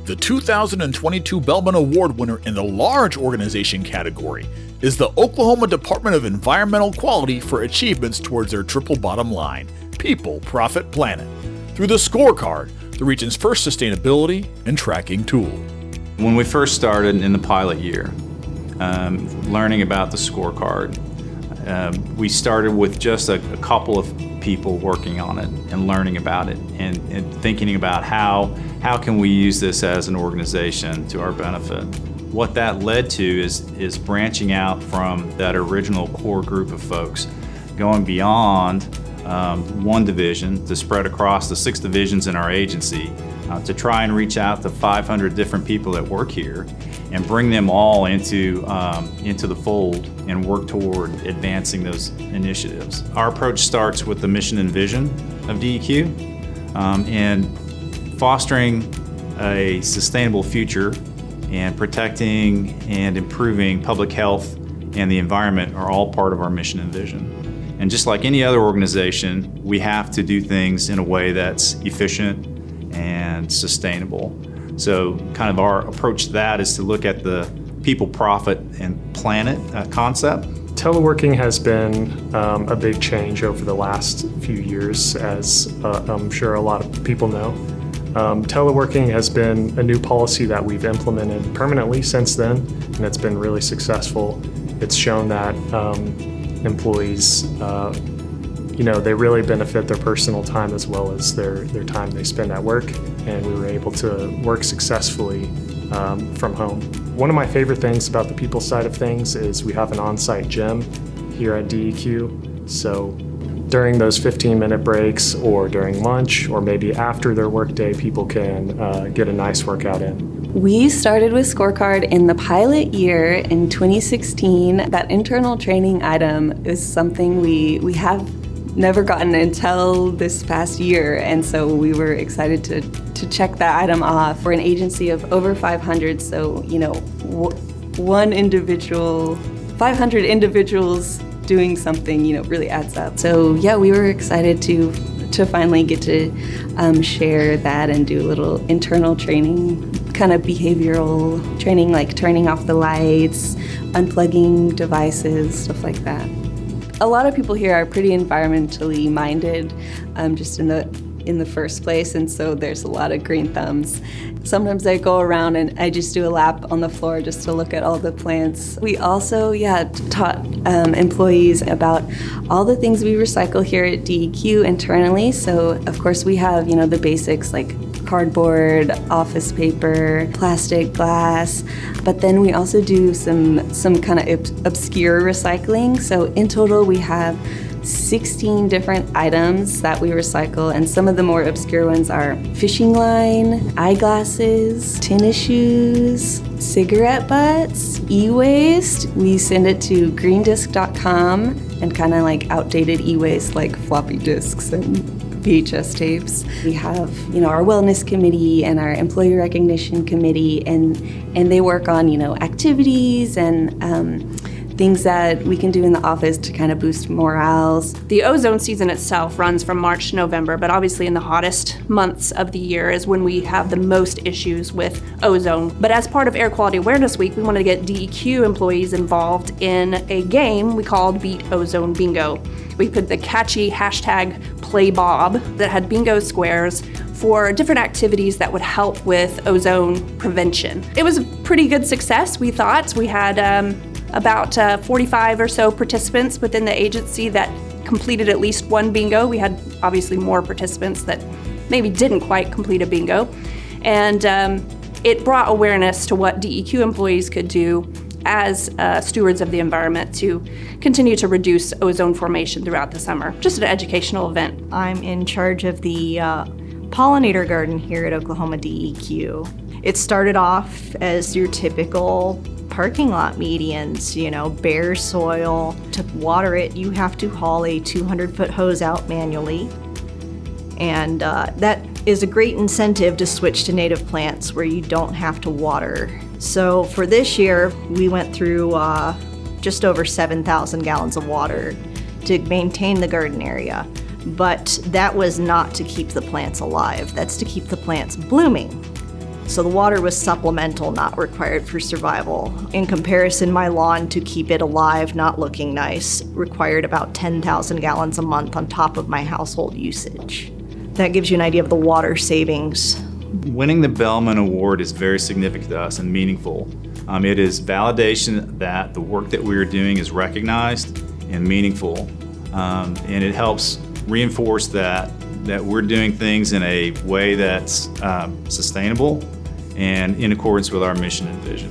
The 2022 Bellmon Award winner in the large organization category is the Oklahoma Department of Environmental Quality for achievements towards their triple bottom line, people, profit, planet, through the scorecard, the region's first sustainability and tracking tool. When we first started in the pilot year, learning about the scorecard, we started with just a couple of people working on it and learning about it and thinking about how can we use this as an organization to our benefit. What that led to is branching out from that original core group of folks, going beyond one division to spread across the 6 divisions in our agency to try and reach out to 500 different people that work here and bring them all into the fold and work toward advancing those initiatives. Our approach starts with the mission and vision of DEQ and fostering a sustainable future and protecting and improving public health and the environment are all part of our mission and vision. And just like any other organization, we have to do things in a way that's efficient and sustainable. So kind of our approach to that is to look at the people, profit, and planet concept. Teleworking has been a big change over the last few years, as I'm sure a lot of people know. Teleworking has been a new policy that we've implemented permanently since then, and it's been really successful. It's shown that employees, they really benefit their personal time as well as their time they spend at work, and we were able to work successfully from home. One of my favorite things about the people side of things is we have an on-site gym here at DEQ, so during those 15-minute breaks or during lunch or maybe after their workday, people can get a nice workout in. We started with Scorecard in the pilot year in 2016. That internal training item is something we have never gotten until this past year, and so we were excited to check that item off. We're an agency of over 500, so 500 individuals doing something really adds up. So yeah, we were excited to finally get to share that and do a little internal training, kind of behavioral training, like turning off the lights, unplugging devices, stuff like that. A lot of people here are pretty environmentally minded, just in the first place, and so there's a lot of green thumbs. Sometimes I go around and I just do a lap on the floor just to look at all the plants. We also, taught employees about all the things we recycle here at DEQ internally. So of course we have, the basics like cardboard, office paper, plastic, glass, but then we also do some kind of obscure recycling. So in total we have 16 different items that we recycle, and some of the more obscure ones are fishing line, eyeglasses, tennis shoes, cigarette butts, e-waste. We send it to greendisc.com, and kind of like outdated e-waste like floppy disks and VHS tapes. We have, our wellness committee and our employee recognition committee, and they work on, activities and things that we can do in the office to kind of boost morales. The ozone season itself runs from March to November, but obviously in the hottest months of the year is when we have the most issues with ozone. But as part of Air Quality Awareness Week, we wanted to get DEQ employees involved in a game we called Beat Ozone Bingo. We put the catchy hashtag #PlayBob that had bingo squares for different activities that would help with ozone prevention. It was a pretty good success, we thought. We had about 45 or so participants within the agency that completed at least one bingo. We had obviously more participants that maybe didn't quite complete a bingo. And it brought awareness to what DEQ employees could do as stewards of the environment to continue to reduce ozone formation throughout the summer. Just an educational event. I'm in charge of the pollinator garden here at Oklahoma DEQ. It started off as your typical parking lot medians, bare soil. To water it, you have to haul a 200-foot hose out manually. And that is a great incentive to switch to native plants where you don't have to water. So for this year, we went through just over 7,000 gallons of water to maintain the garden area. But that was not to keep the plants alive. That's to keep the plants blooming. So the water was supplemental, not required for survival. In comparison, my lawn, to keep it alive, not looking nice, required about 10,000 gallons a month on top of my household usage. That gives you an idea of the water savings. Winning the Bellmon Award is very significant to us and meaningful. It is validation that the work that we are doing is recognized and meaningful, and it helps reinforce that we're doing things in a way that's sustainable and in accordance with our mission and vision.